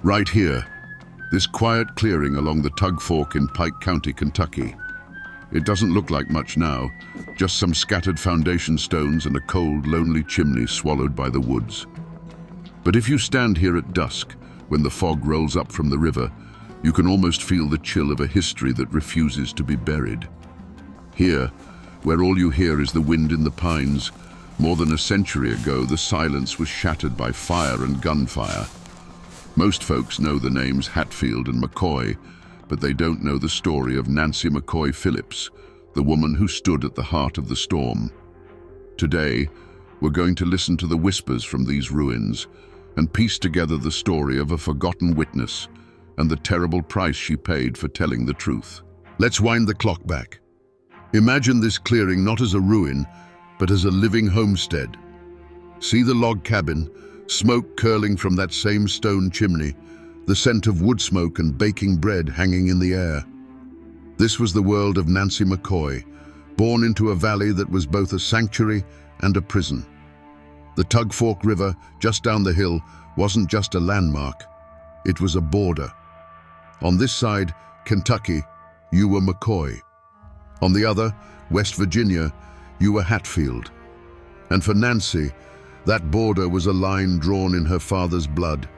Right here, this quiet clearing along the Tug Fork in Pike County, Kentucky. It doesn't look like much now, just some scattered foundation stones and a cold, lonely chimney swallowed by the woods. But if you stand here at dusk, when the fog rolls up from the river, you can almost feel the chill of a history that refuses to be buried. Here, where all you hear is the wind in the pines, more than a century ago, the silence was shattered by fire and gunfire. Most folks know the names Hatfield and McCoy, but they don't know the story of Nancy McCoy Phillips, the woman who stood at the heart of the storm. Today, we're going to listen to the whispers from these ruins and piece together the story of a forgotten witness and the terrible price she paid for telling the truth. Let's wind the clock back. Imagine this clearing not as a ruin, but as a living homestead. See the log cabin, smoke curling from that same stone chimney, the scent of wood smoke and baking bread hanging in the air. This was the world of Nancy McCoy, born into a valley that was both a sanctuary and a prison. The Tug Fork River, just down the hill, wasn't just a landmark, it was a border. On this side, Kentucky, you were McCoy. On the other, West Virginia, you were Hatfield. And for Nancy, that border was a line drawn in her father's blood.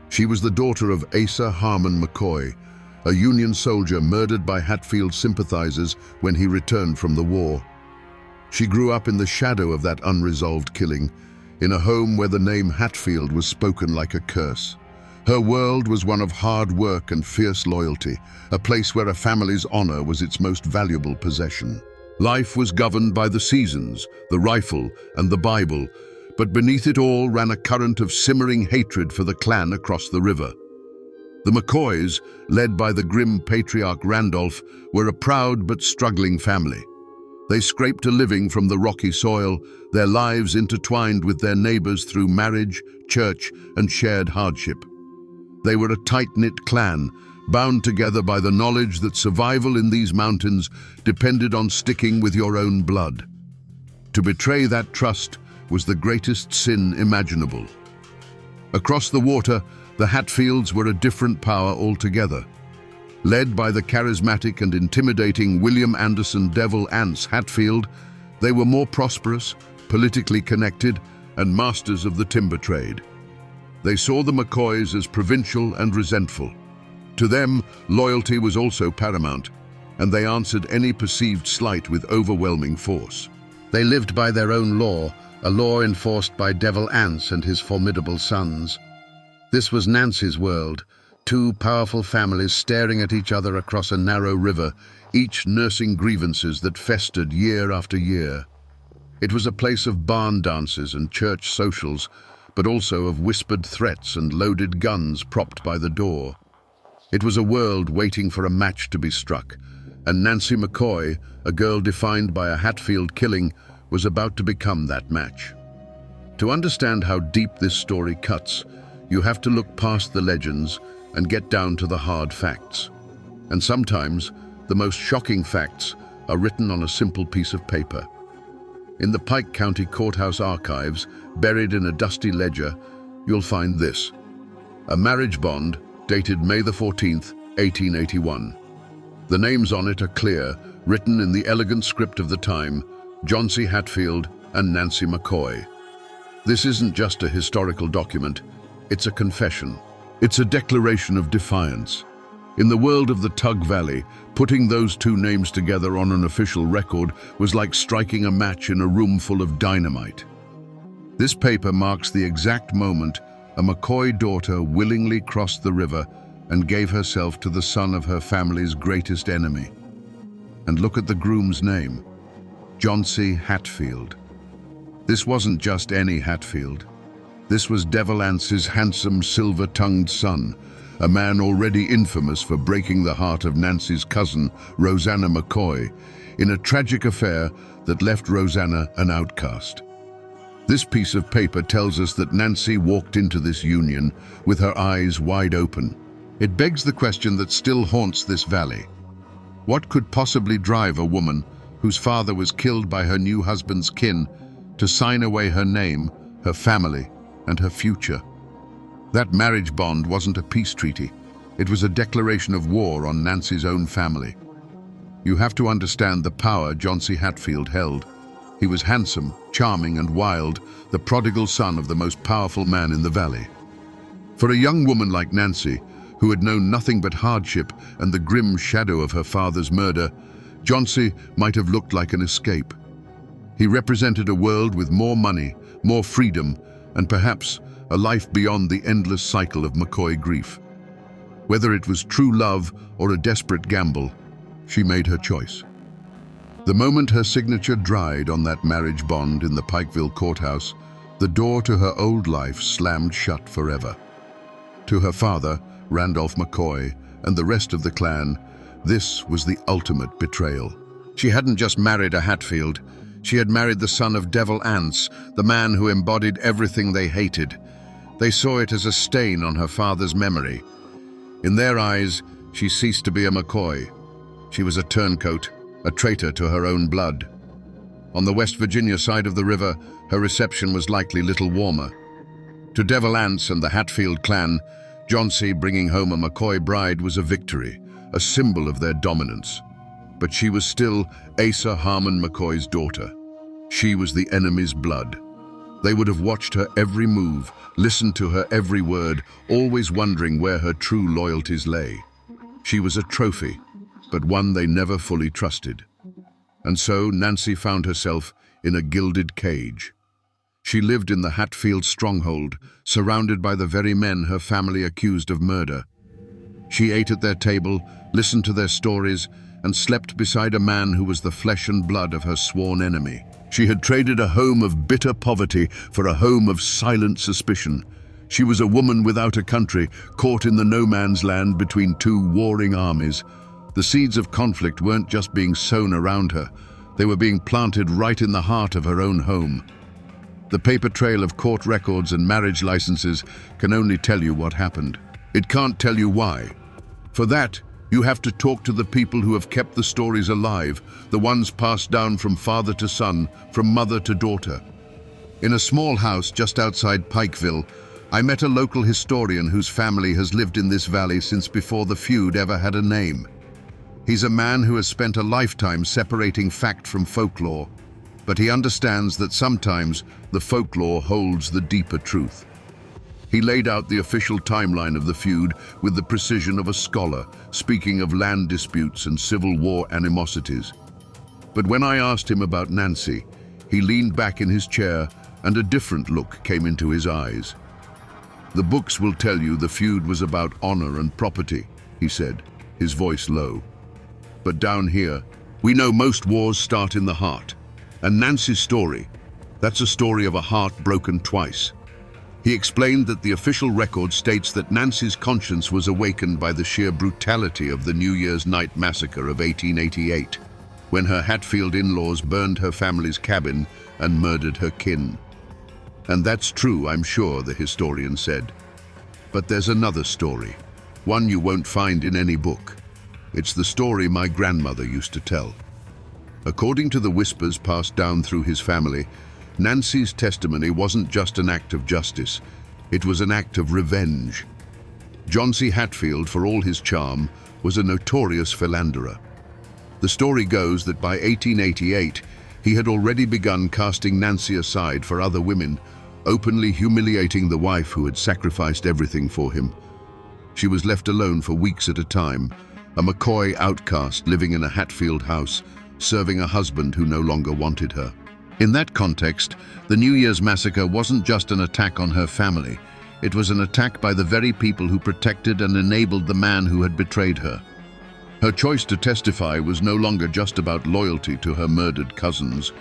She was the daughter of Asa Harmon McCoy, a Union soldier murdered by Hatfield sympathizers when he returned from the war. She grew up in the shadow of that unresolved killing, in a home where the name Hatfield was spoken like a curse. Her world was one of hard work and fierce loyalty, a place where a family's honor was its most valuable possession. Life was governed by the seasons, the rifle, and the Bible, but beneath it all ran a current of simmering hatred for the clan across the river. The McCoys, led by the grim patriarch Randolph, were a proud but struggling family. They scraped a living from the rocky soil, their lives intertwined with their neighbors through marriage, church, and shared hardship. They were a tight-knit clan, bound together by the knowledge that survival in these mountains depended on sticking with your own blood. To betray that trust was the greatest sin imaginable. Across the water, the Hatfields were a different power altogether. Led by the charismatic and intimidating William Anderson Devil Anse Hatfield, they were more prosperous, politically connected, and masters of the timber trade. They saw the McCoys as provincial and resentful. To them, loyalty was also paramount, and they answered any perceived slight with overwhelming force. They lived by their own law, a law enforced by Devil Anse and his formidable sons. This was Nancy's world, two powerful families staring at each other across a narrow river, each nursing grievances that festered year after year. It was a place of barn dances and church socials, but also of whispered threats and loaded guns propped by the door. It was a world waiting for a match to be struck, and Nancy McCoy, a girl defined by a Hatfield killing, was about to become that match. To understand how deep this story cuts, you have to look past the legends and get down to the hard facts. And sometimes, the most shocking facts are written on a simple piece of paper. In the Pike County Courthouse archives, buried in a dusty ledger, you'll find this: a marriage bond dated May the 14th, 1881. The names on it are clear, written in the elegant script of the time: John C. Hatfield and Nancy McCoy. This isn't just a historical document, it's a confession. It's a declaration of defiance. In the world of the Tug Valley, putting those two names together on an official record was like striking a match in a room full of dynamite. This paper marks the exact moment a McCoy daughter willingly crossed the river and gave herself to the son of her family's greatest enemy. And look at the groom's name: John C. Hatfield. This wasn't just any Hatfield. This was Devil Anse's handsome, silver-tongued son, a man already infamous for breaking the heart of Nancy's cousin, Rosanna McCoy, in a tragic affair that left Rosanna an outcast. This piece of paper tells us that Nancy walked into this union with her eyes wide open. It begs the question that still haunts this valley. What could possibly drive a woman whose father was killed by her new husband's kin to sign away her name, her family, and her future? That marriage bond wasn't a peace treaty. It was a declaration of war on Nancy's own family. You have to understand the power John Hatfield held. He was handsome, charming and wild, the prodigal son of the most powerful man in the valley. For a young woman like Nancy, who had known nothing but hardship and the grim shadow of her father's murder, John might have looked like an escape. He represented a world with more money, more freedom, and perhaps a life beyond the endless cycle of McCoy grief. Whether it was true love or a desperate gamble, she made her choice. The moment her signature dried on that marriage bond in the Pikeville courthouse, the door to her old life slammed shut forever. To her father, Randolph McCoy, and the rest of the clan, this was the ultimate betrayal. She hadn't just married a Hatfield. She had married the son of Devil Ants, the man who embodied everything they hated. They saw it as a stain on her father's memory. In their eyes, she ceased to be a McCoy. She was a turncoat, a traitor to her own blood. On the West Virginia side of the river, her reception was likely little warmer. To Devil Ants and the Hatfield clan, John bringing home a McCoy bride was a victory, a symbol of their dominance. But she was still Asa Harmon McCoy's daughter. She was the enemy's blood. They would have watched her every move, listened to her every word, always wondering where her true loyalties lay. She was a trophy, but one they never fully trusted. And so Nancy found herself in a gilded cage. She lived in the Hatfield stronghold, surrounded by the very men her family accused of murder. She ate at their table, listened to their stories, and slept beside a man who was the flesh and blood of her sworn enemy. She had traded a home of bitter poverty for a home of silent suspicion. She was a woman without a country, caught in the no-man's land between two warring armies. The seeds of conflict weren't just being sown around her, they were being planted right in the heart of her own home. The paper trail of court records and marriage licenses can only tell you what happened. It can't tell you why. For that, you have to talk to the people who have kept the stories alive, the ones passed down from father to son, from mother to daughter. In a small house just outside Pikeville, I met a local historian whose family has lived in this valley since before the feud ever had a name. He's a man who has spent a lifetime separating fact from folklore, but he understands that sometimes the folklore holds the deeper truth. He laid out the official timeline of the feud with the precision of a scholar, speaking of land disputes and Civil War animosities. But when I asked him about Nancy, he leaned back in his chair and a different look came into his eyes. "The books will tell you the feud was about honor and property," he said, his voice low. "But down here, we know most wars start in the heart. And Nancy's story, that's a story of a heart broken twice." He explained that the official record states that Nancy's conscience was awakened by the sheer brutality of the New Year's night massacre of 1888, when her Hatfield in-laws burned her family's cabin and murdered her kin. And that's true, I'm sure, the historian said. But there's another story, one you won't find in any book. It's the story my grandmother used to tell. According to the whispers passed down through his family, Nancy's testimony wasn't just an act of justice, it was an act of revenge. John Hatfield, for all his charm, was a notorious philanderer. The story goes that by 1888, he had already begun casting Nancy aside for other women, openly humiliating the wife who had sacrificed everything for him. She was left alone for weeks at a time, a McCoy outcast living in a Hatfield house, serving a husband who no longer wanted her. In that context, the New Year's massacre wasn't just an attack on her family, it was an attack by the very people who protected and enabled the man who had betrayed her. Her choice to testify was no longer just about loyalty to her murdered cousins.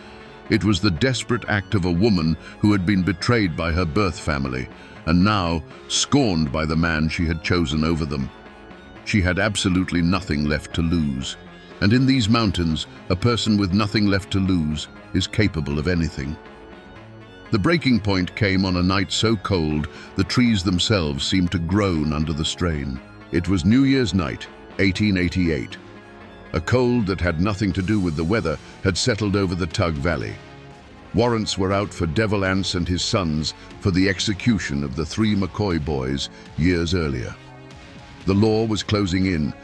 It was the desperate act of a woman who had been betrayed by her birth family, and now scorned by the man she had chosen over them. She had absolutely nothing left to lose. And in these mountains, a person with nothing left to lose is capable of anything. The breaking point came on a night so cold, the trees themselves seemed to groan under the strain. It was New Year's night, 1888. A cold that had nothing to do with the weather had settled over the Tug Valley. Warrants were out for Devil Anse and his sons for the execution of the 3 McCoy boys years earlier. The law was closing in,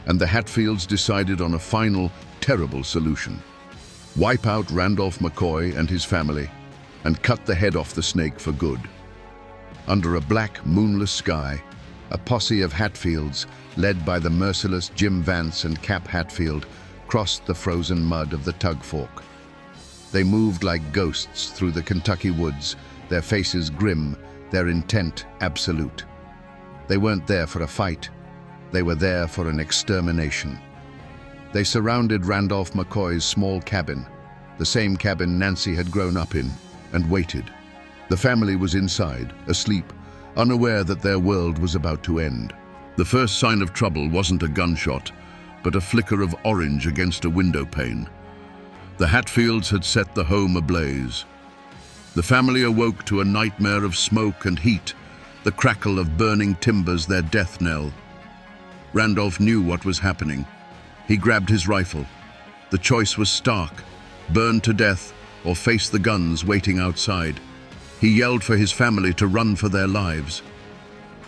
and the Hatfields decided on a final, terrible solution. Wipe out Randolph McCoy and his family, and cut the head off the snake for good. Under a black, moonless sky, a posse of Hatfields, led by the merciless Jim Vance and Cap Hatfield, crossed the frozen mud of the Tug Fork. They moved like ghosts through the Kentucky woods, their faces grim, their intent absolute. They weren't there for a fight. They were there for an extermination. They surrounded Randolph McCoy's small cabin, the same cabin Nancy had grown up in, and waited. The family was inside, asleep, unaware that their world was about to end. The first sign of trouble wasn't a gunshot, but a flicker of orange against a window pane. The Hatfields had set the home ablaze. The family awoke to a nightmare of smoke and heat, the crackle of burning timbers their death knell. Randolph knew what was happening. He grabbed his rifle. The choice was stark: burn to death or face the guns waiting outside. He yelled for his family to run for their lives.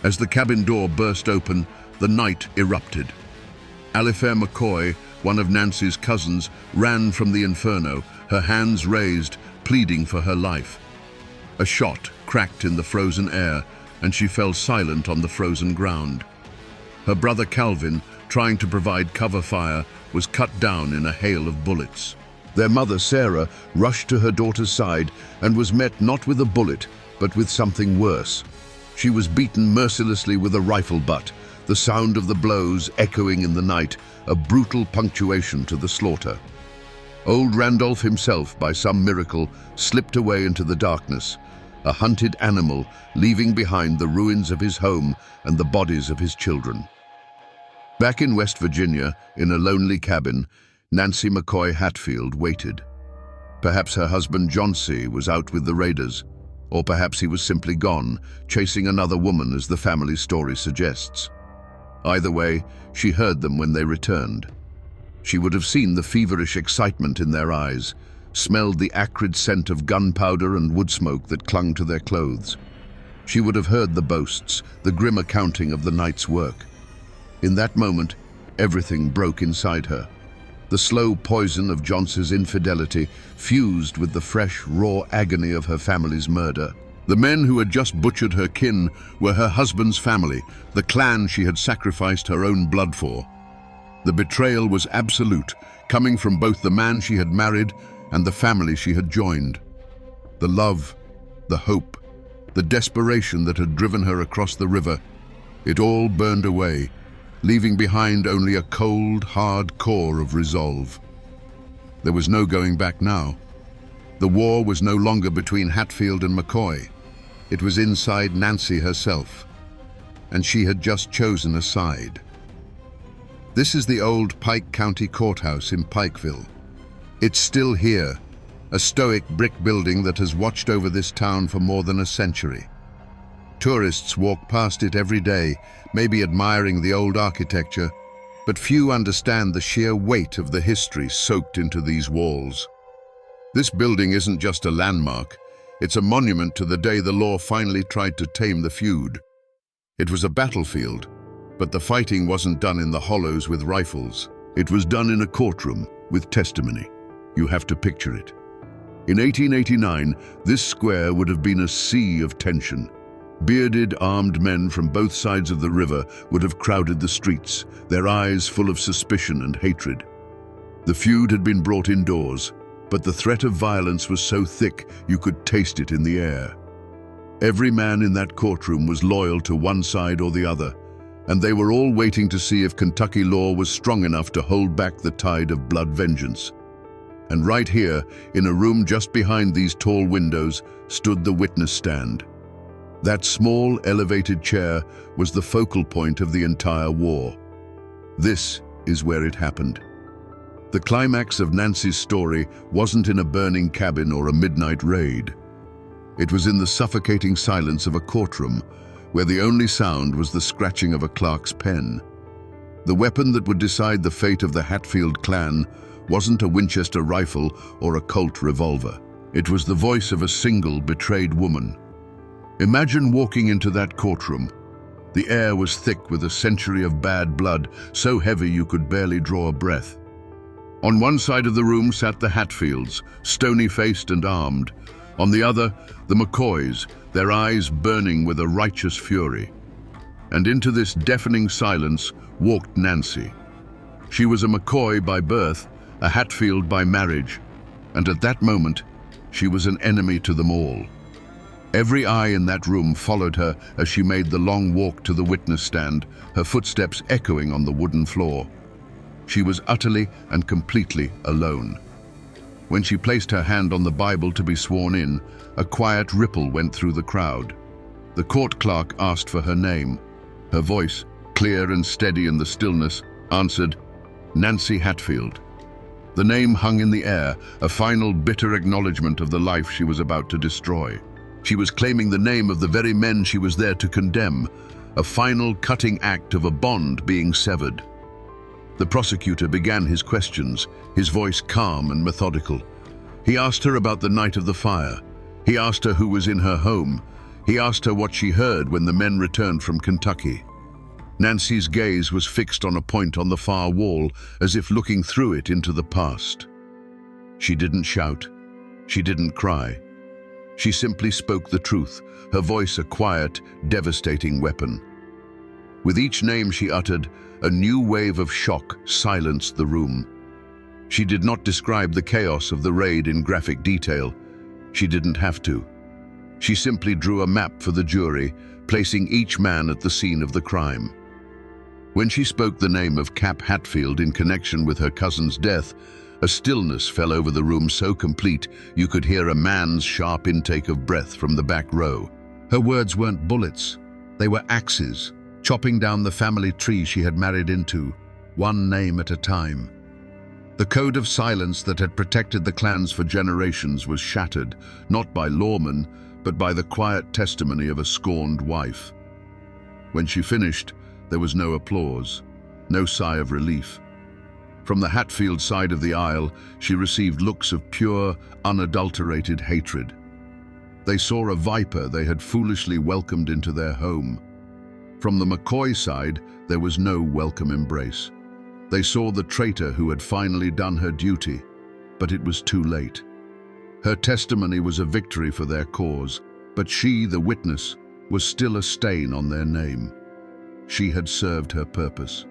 As the cabin door burst open, the night erupted. Alifair McCoy, one of Nancy's cousins, ran from the inferno, her hands raised, pleading for her life. A shot cracked in the frozen air, and she fell silent on the frozen ground. Her brother Calvin, trying to provide cover fire, was cut down in a hail of bullets. Their mother, Sarah, rushed to her daughter's side and was met not with a bullet, but with something worse. She was beaten mercilessly with a rifle butt, the sound of the blows echoing in the night, a brutal punctuation to the slaughter. Old Randolph himself, by some miracle, slipped away into the darkness, a hunted animal, leaving behind the ruins of his home and the bodies of his children. Back in West Virginia, in a lonely cabin, Nancy McCoy Hatfield waited. Perhaps her husband Johnsy was out with the raiders, or perhaps he was simply gone, chasing another woman, as the family story suggests. Either way, she heard them when they returned. She would have seen the feverish excitement in their eyes, smelled the acrid scent of gunpowder and wood smoke that clung to their clothes. She would have heard the boasts, the grim accounting of the night's work. In that moment, everything broke inside her. The slow poison of Johnson's infidelity fused with the fresh, raw agony of her family's murder. The men who had just butchered her kin were her husband's family, the clan she had sacrificed her own blood for. The betrayal was absolute, coming from both the man she had married and the family she had joined. The love, the hope, the desperation that had driven her across the river, it all burned away, leaving behind only a cold, hard core of resolve. There was no going back now. The war was no longer between Hatfield and McCoy. It was inside Nancy herself, and she had just chosen a side. This is the old Pike County Courthouse in Pikeville. It's still here, a stoic brick building that has watched over this town for more than a century. Tourists walk past it every day, maybe admiring the old architecture, but few understand the sheer weight of the history soaked into these walls. This building isn't just a landmark, it's a monument to the day the law finally tried to tame the feud. It was a battlefield, but the fighting wasn't done in the hollows with rifles. It was done in a courtroom with testimony. You have to picture it. In 1889, this square would have been a sea of tension. Bearded, armed men from both sides of the river would have crowded the streets, their eyes full of suspicion and hatred. The feud had been brought indoors, but the threat of violence was so thick you could taste it in the air. Every man in that courtroom was loyal to one side or the other, and they were all waiting to see if Kentucky law was strong enough to hold back the tide of blood vengeance. And right here, in a room just behind these tall windows, stood the witness stand. That small, elevated chair was the focal point of the entire war. This is where it happened. The climax of Nancy's story wasn't in a burning cabin or a midnight raid. It was in the suffocating silence of a courtroom, where the only sound was the scratching of a clerk's pen. The weapon that would decide the fate of the Hatfield clan wasn't a Winchester rifle or a Colt revolver. It was the voice of a single betrayed woman. Imagine walking into that courtroom. The air was thick with a century of bad blood, so heavy you could barely draw a breath. On one side of the room sat the Hatfields, stony-faced and armed. On the other, the McCoys, their eyes burning with a righteous fury. And into this deafening silence walked Nancy. She was a McCoy by birth, a Hatfield by marriage, and at that moment, she was an enemy to them all. Every eye in that room followed her as she made the long walk to the witness stand, her footsteps echoing on the wooden floor. She was utterly and completely alone. When she placed her hand on the Bible to be sworn in, a quiet ripple went through the crowd. The court clerk asked for her name. Her voice, clear and steady in the stillness, answered, "Nancy Hatfield." The name hung in the air, a final bitter acknowledgement of the life she was about to destroy. She was claiming the name of the very men she was there to condemn, a final cutting act of a bond being severed. The prosecutor began his questions, his voice calm and methodical. He asked her about the night of the fire. He asked her who was in her home. He asked her what she heard when the men returned from Kentucky. Nancy's gaze was fixed on a point on the far wall, as if looking through it into the past. She didn't shout. She didn't cry. She simply spoke the truth, her voice a quiet, devastating weapon. With each name she uttered, a new wave of shock silenced the room. She did not describe the chaos of the raid in graphic detail. She didn't have to. She simply drew a map for the jury, placing each man at the scene of the crime. When she spoke the name of Cap Hatfield in connection with her cousin's death, a stillness fell over the room so complete you could hear a man's sharp intake of breath from the back row. Her words weren't bullets, they were axes, chopping down the family tree she had married into, one name at a time. The code of silence that had protected the clans for generations was shattered, not by lawmen, but by the quiet testimony of a scorned wife. When she finished, there was no applause, no sigh of relief. From the Hatfield side of the aisle, she received looks of pure, unadulterated hatred. They saw a viper they had foolishly welcomed into their home. From the McCoy side, there was no welcome embrace. They saw the traitor who had finally done her duty, but it was too late. Her testimony was a victory for their cause, but she, the witness, was still a stain on their name. She had served her purpose.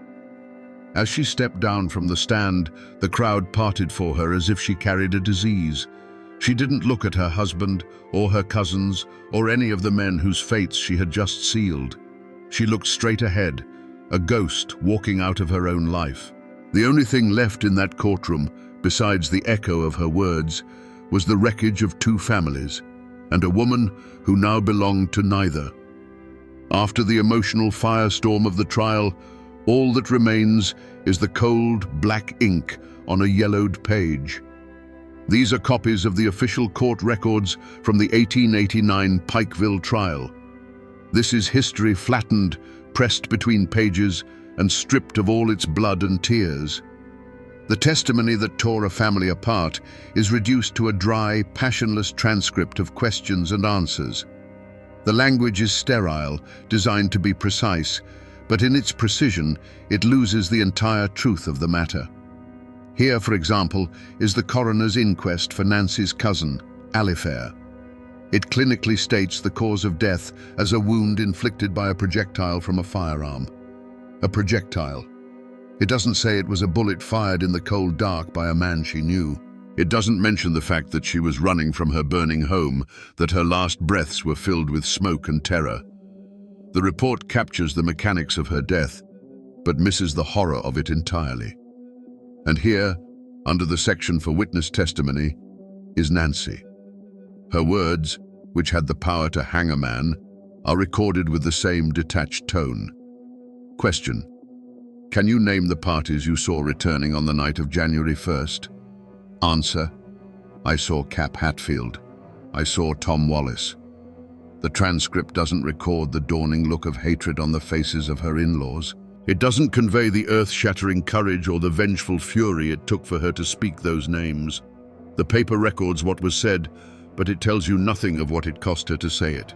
As she stepped down from the stand, the crowd parted for her as if she carried a disease. She didn't look at her husband, or her cousins, or any of the men whose fates she had just sealed. She looked straight ahead, a ghost walking out of her own life. The only thing left in that courtroom, besides the echo of her words, was the wreckage of two families, and a woman who now belonged to neither. After the emotional firestorm of the trial, all that remains is the cold, black ink on a yellowed page. These are copies of the official court records from the 1889 Pikeville trial. This is history flattened, pressed between pages, and stripped of all its blood and tears. The testimony that tore a family apart is reduced to a dry, passionless transcript of questions and answers. The language is sterile, designed to be precise, but in its precision, it loses the entire truth of the matter. Here, for example, is the coroner's inquest for Nancy's cousin, Alifair. It clinically states the cause of death as a wound inflicted by a projectile from a firearm. A projectile. It doesn't say it was a bullet fired in the cold dark by a man she knew. It doesn't mention the fact that she was running from her burning home, that her last breaths were filled with smoke and terror. The report captures the mechanics of her death, but misses the horror of it entirely. And here, under the section for witness testimony, is Nancy. Her words, which had the power to hang a man, are recorded with the same detached tone. Question: can you name the parties you saw returning on the night of January 1st? Answer: I saw Cap Hatfield. I saw Tom Wallace. The transcript doesn't record the dawning look of hatred on the faces of her in-laws. It doesn't convey the earth-shattering courage or the vengeful fury it took for her to speak those names. The paper records what was said, but it tells you nothing of what it cost her to say it.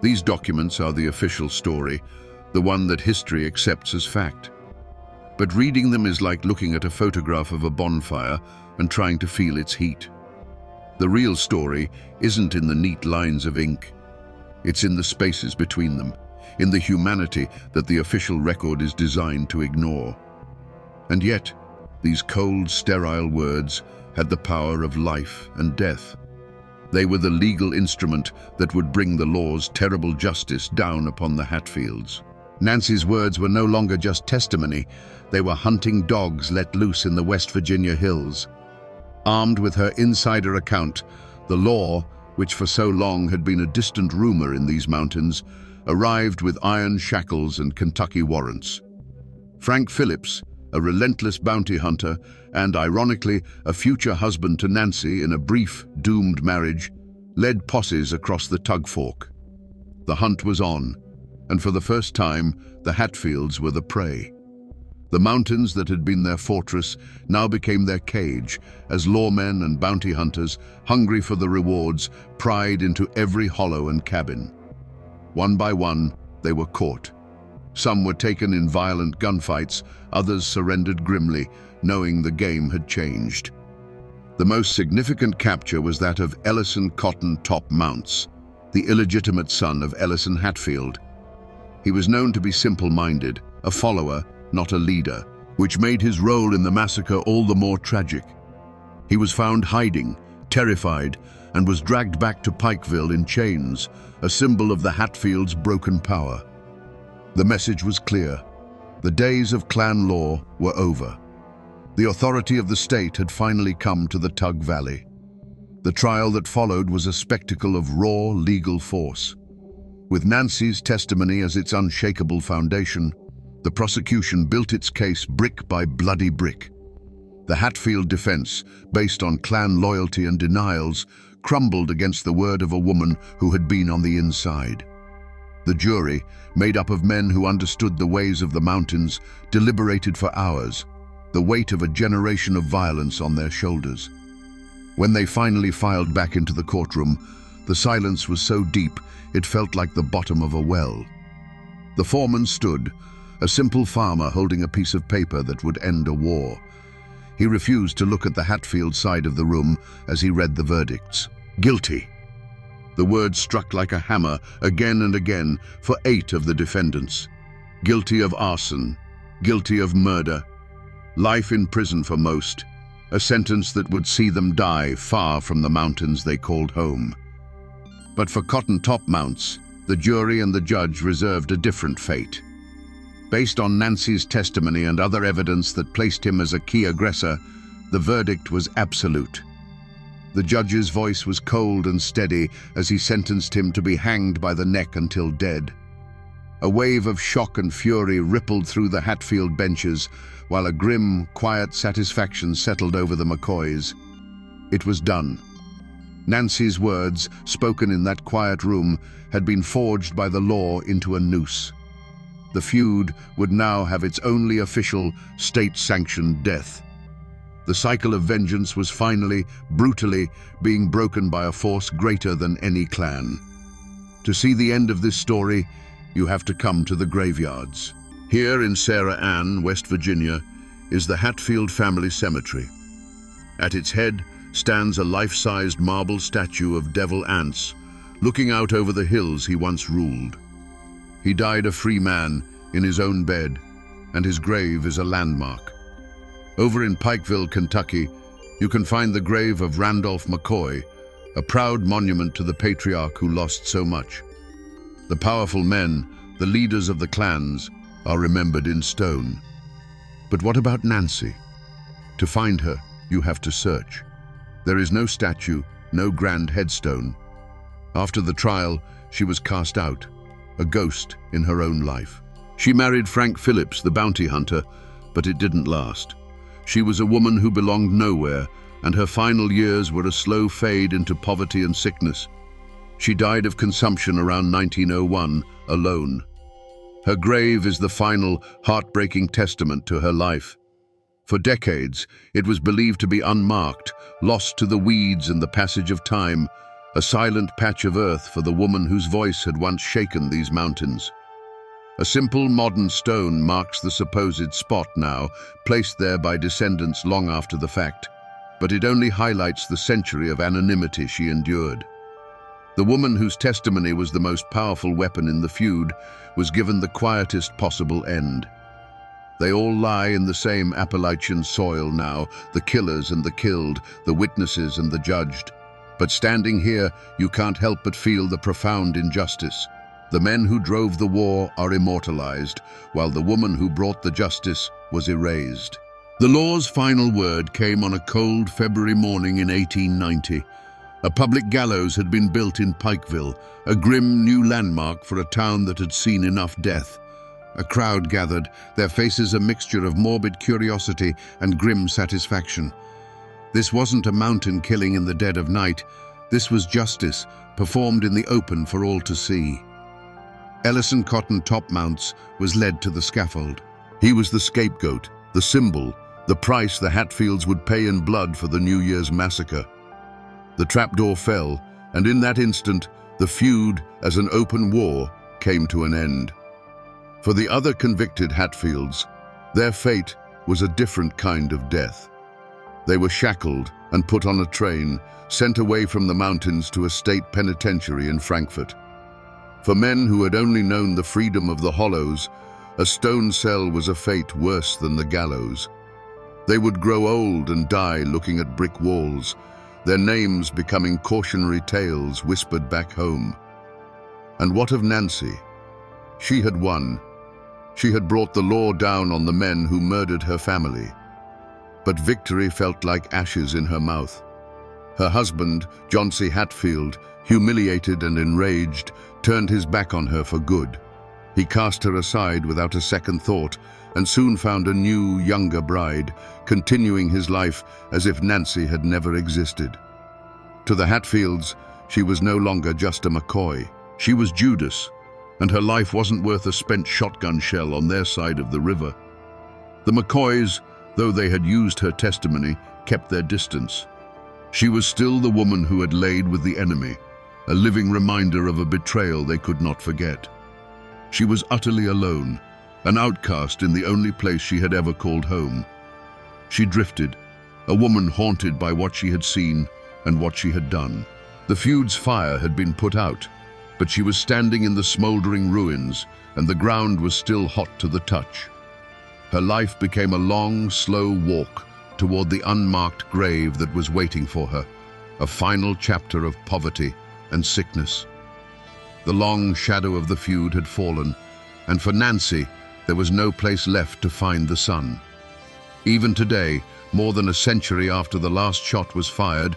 These documents are the official story, the one that history accepts as fact. But reading them is like looking at a photograph of a bonfire and trying to feel its heat. The real story isn't in the neat lines of ink. It's in the spaces between them, in the humanity that the official record is designed to ignore. And yet, these cold, sterile words had the power of life and death. They were the legal instrument that would bring the law's terrible justice down upon the Hatfields. Nancy's words were no longer just testimony, they were hunting dogs let loose in the West Virginia hills. Armed with her insider account, the law, which for so long had been a distant rumor in these mountains, arrived with iron shackles and Kentucky warrants. Frank Phillips, a relentless bounty hunter and, ironically, a future husband to Nancy in a brief, doomed marriage, led posses across the Tug Fork. The hunt was on, and for the first time, the Hatfields were the prey. The mountains that had been their fortress now became their cage as lawmen and bounty hunters, hungry for the rewards, pried into every hollow and cabin. One by one, they were caught. Some were taken in violent gunfights, others surrendered grimly, knowing the game had changed. The most significant capture was that of Ellison Cotton Top Mounts, the illegitimate son of Ellison Hatfield. He was known to be simple-minded, a follower, not a leader, which made his role in the massacre all the more tragic. He was found hiding, terrified, and was dragged back to Pikeville in chains, a symbol of the Hatfields' broken power. The message was clear. The days of clan law were over. The authority of the state had finally come to the Tug Valley. The trial that followed was a spectacle of raw legal force. With Nancy's testimony as its unshakable foundation, the prosecution built its case brick by bloody brick. The Hatfield defense, based on clan loyalty and denials, crumbled against the word of a woman who had been on the inside. The jury, made up of men who understood the ways of the mountains, deliberated for hours, the weight of a generation of violence on their shoulders. When they finally filed back into the courtroom, the silence was so deep it felt like the bottom of a well. The foreman stood, a simple farmer holding a piece of paper that would end a war. He refused to look at the Hatfield side of the room as he read the verdicts. Guilty. The words struck like a hammer again and again for 8 of the defendants. Guilty of arson, guilty of murder, life in prison for most, a sentence that would see them die far from the mountains they called home. But for Cotton Top Mounts, the jury and the judge reserved a different fate. Based on Nancy's testimony and other evidence that placed him as a key aggressor, the verdict was absolute. The judge's voice was cold and steady as he sentenced him to be hanged by the neck until dead. A wave of shock and fury rippled through the Hatfield benches, while a grim, quiet satisfaction settled over the McCoys. It was done. Nancy's words, spoken in that quiet room, had been forged by the law into a noose. The feud would now have its only official, state-sanctioned death. The cycle of vengeance was finally, brutally, being broken by a force greater than any clan. To see the end of this story, you have to come to the graveyards. Here in Sarah Ann, West Virginia, is the Hatfield family cemetery. At its head stands a life-sized marble statue of Devil Anse, looking out over the hills he once ruled. He died a free man in his own bed, and his grave is a landmark. Over in Pikeville, Kentucky, you can find the grave of Randolph McCoy, a proud monument to the patriarch who lost so much. The powerful men, the leaders of the clans, are remembered in stone. But what about Nancy? To find her, you have to search. There is no statue, no grand headstone. After the trial, she was cast out, a ghost in her own life. She married Frank Phillips, the bounty hunter, but it didn't last. She was a woman who belonged nowhere, and her final years were a slow fade into poverty and sickness. She died of consumption around 1901, alone. Her grave is the final, heartbreaking testament to her life. For decades, it was believed to be unmarked, lost to the weeds and the passage of time, a silent patch of earth for the woman whose voice had once shaken these mountains. A simple modern stone marks the supposed spot now, placed there by descendants long after the fact, but it only highlights the century of anonymity she endured. The woman whose testimony was the most powerful weapon in the feud was given the quietest possible end. They all lie in the same Appalachian soil now, the killers and the killed, the witnesses and the judged. But standing here, you can't help but feel the profound injustice. The men who drove the war are immortalized, while the woman who brought the justice was erased. The law's final word came on a cold February morning in 1890. A public gallows had been built in Pikeville, a grim new landmark for a town that had seen enough death. A crowd gathered, their faces a mixture of morbid curiosity and grim satisfaction. This wasn't a mountain killing in the dead of night. This was justice, performed in the open for all to see. Ellison Cotton Topmounts was led to the scaffold. He was the scapegoat, the symbol, the price the Hatfields would pay in blood for the New Year's massacre. The trapdoor fell, and in that instant, the feud, as an open war, came to an end. For the other convicted Hatfields, their fate was a different kind of death. They were shackled and put on a train, sent away from the mountains to a state penitentiary in Frankfurt. For men who had only known the freedom of the hollows, a stone cell was a fate worse than the gallows. They would grow old and die looking at brick walls, their names becoming cautionary tales whispered back home. And what of Nancy? She had won. She had brought the law down on the men who murdered her family. But victory felt like ashes in her mouth. Her husband, John C. Hatfield, humiliated and enraged, turned his back on her for good. He cast her aside without a second thought and soon found a new, younger bride, continuing his life as if Nancy had never existed. To the Hatfields, she was no longer just a McCoy. She was Judas, and her life wasn't worth a spent shotgun shell on their side of the river. The McCoys, though they had used her testimony, kept their distance. She was still the woman who had laid with the enemy, a living reminder of a betrayal they could not forget. She was utterly alone, an outcast in the only place she had ever called home. She drifted, a woman haunted by what she had seen and what she had done. The feud's fire had been put out, but she was standing in the smoldering ruins, and the ground was still hot to the touch. Her life became a long, slow walk toward the unmarked grave that was waiting for her, a final chapter of poverty and sickness. The long shadow of the feud had fallen, and for Nancy, there was no place left to find the sun. Even today, more than a century after the last shot was fired,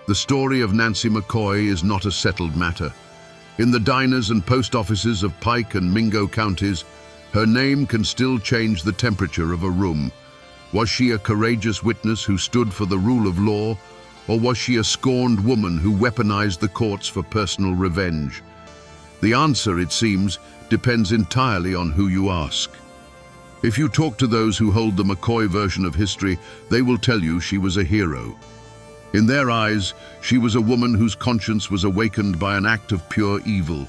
the story of Nancy McCoy is not a settled matter. In the diners and post offices of Pike and Mingo counties, her name can still change the temperature of a room. Was she a courageous witness who stood for the rule of law, or was she a scorned woman who weaponized the courts for personal revenge? The answer, it seems, depends entirely on who you ask. If you talk to those who hold the McCoy version of history, they will tell you she was a hero. In their eyes, she was a woman whose conscience was awakened by an act of pure evil.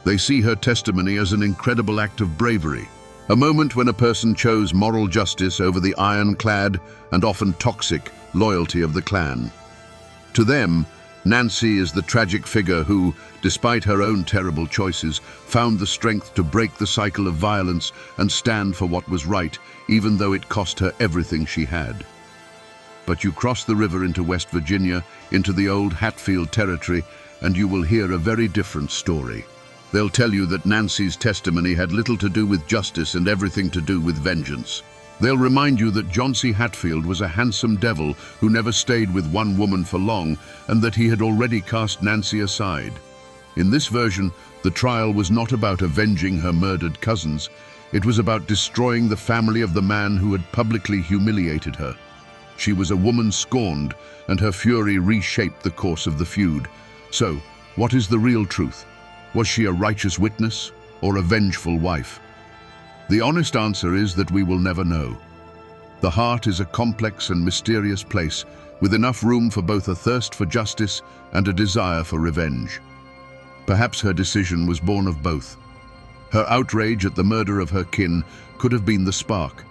They see her testimony as an incredible act of bravery, a moment when a person chose moral justice over the ironclad and often toxic loyalty of the clan. To them, Nancy is the tragic figure who, despite her own terrible choices, found the strength to break the cycle of violence and stand for what was right, even though it cost her everything she had. But you cross the river into West Virginia, into the old Hatfield territory, and you will hear a very different story. They'll tell you that Nancy's testimony had little to do with justice and everything to do with vengeance. They'll remind you that John C. Hatfield was a handsome devil who never stayed with one woman for long, and that he had already cast Nancy aside. In this version, the trial was not about avenging her murdered cousins. It was about destroying the family of the man who had publicly humiliated her. She was a woman scorned, and her fury reshaped the course of the feud. So, what is the real truth? Was she a righteous witness or a vengeful wife? The honest answer is that we will never know. The heart is a complex and mysterious place, with enough room for both a thirst for justice and a desire for revenge. Perhaps her decision was born of both. Her outrage at the murder of her kin could have been the spark,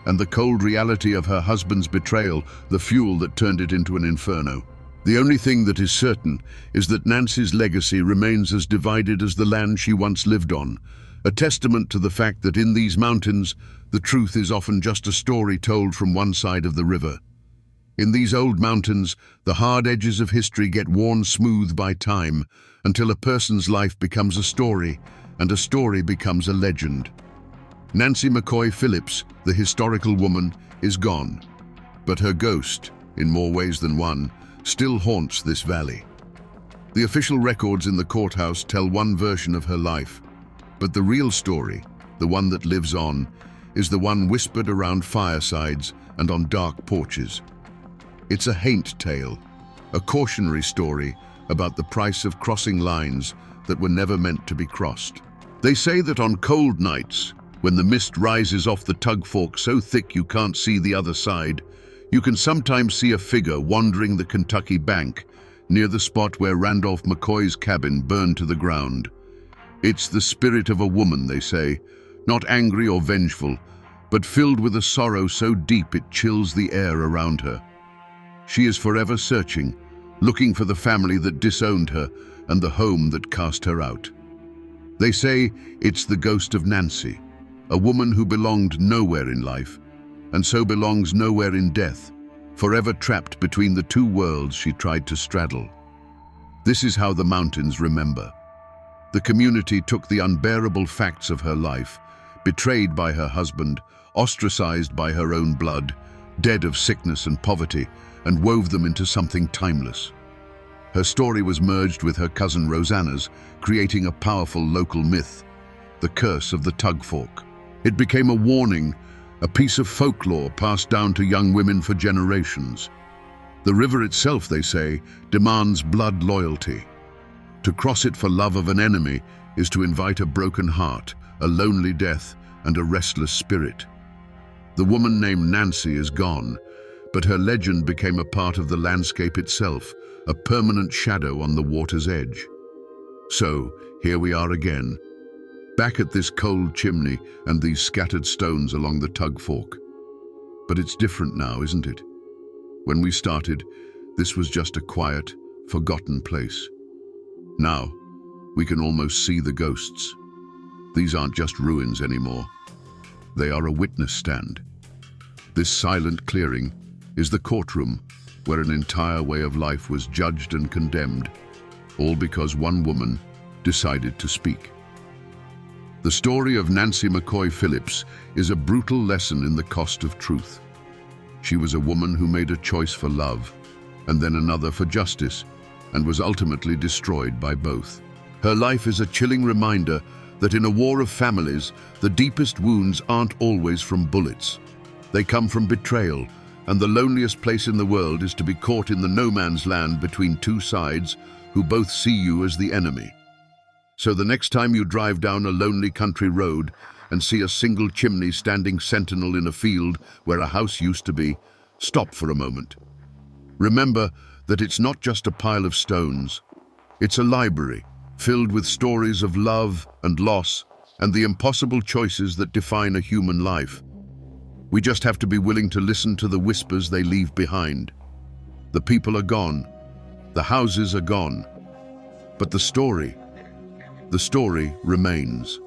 and the cold reality of her husband's betrayal the fuel that turned it into an inferno. The only thing that is certain is that Nancy's legacy remains as divided as the land she once lived on, a testament to the fact that in these mountains, the truth is often just a story told from one side of the river. In these old mountains, the hard edges of history get worn smooth by time until a person's life becomes a story, and a story becomes a legend. Nancy McCoy Phillips, the historical woman, is gone, but her ghost, in more ways than one, still haunts this valley. The official records in the courthouse tell one version of her life, but the real story, the one that lives on, is the one whispered around firesides and on dark porches. It's a haint tale, a cautionary story about the price of crossing lines that were never meant to be crossed. They say that on cold nights, when the mist rises off the Tug Fork so thick you can't see the other side, you can sometimes see a figure wandering the Kentucky bank near the spot where Randolph McCoy's cabin burned to the ground. It's the spirit of a woman, they say, not angry or vengeful, but filled with a sorrow so deep it chills the air around her. She is forever searching, looking for the family that disowned her and the home that cast her out. They say it's the ghost of Nancy, a woman who belonged nowhere in life, and so belongs nowhere in death, forever trapped between the two worlds she tried to straddle. This is how the mountains remember. The community took the unbearable facts of her life, betrayed by her husband, ostracized by her own blood, dead of sickness and poverty, and wove them into something timeless. Her story was merged with her cousin Rosanna's, creating a powerful local myth, the curse of the Tug Fork. It became a warning, a piece of folklore passed down to young women for generations. The river itself, they say, demands blood loyalty. To cross it for love of an enemy is to invite a broken heart, a lonely death, and a restless spirit. The woman named Nancy is gone, but her legend became a part of the landscape itself, a permanent shadow on the water's edge. So, here we are again, back at this cold chimney and these scattered stones along the Tug Fork. But it's different now, isn't it? When we started, this was just a quiet, forgotten place. Now, we can almost see the ghosts. These aren't just ruins anymore. They are a witness stand. This silent clearing is the courtroom where an entire way of life was judged and condemned, all because one woman decided to speak. The story of Nancy McCoy Phillips is a brutal lesson in the cost of truth. She was a woman who made a choice for love, and then another for justice, and was ultimately destroyed by both. Her life is a chilling reminder that in a war of families, the deepest wounds aren't always from bullets. They come from betrayal, and the loneliest place in the world is to be caught in the no-man's land between two sides who both see you as the enemy. So the next time you drive down a lonely country road and see a single chimney standing sentinel in a field where a house used to be, stop for a moment. Remember that it's not just a pile of stones. It's a library filled with stories of love and loss and the impossible choices that define a human life. We just have to be willing to listen to the whispers they leave behind. The people are gone. The houses are gone. But the story remains.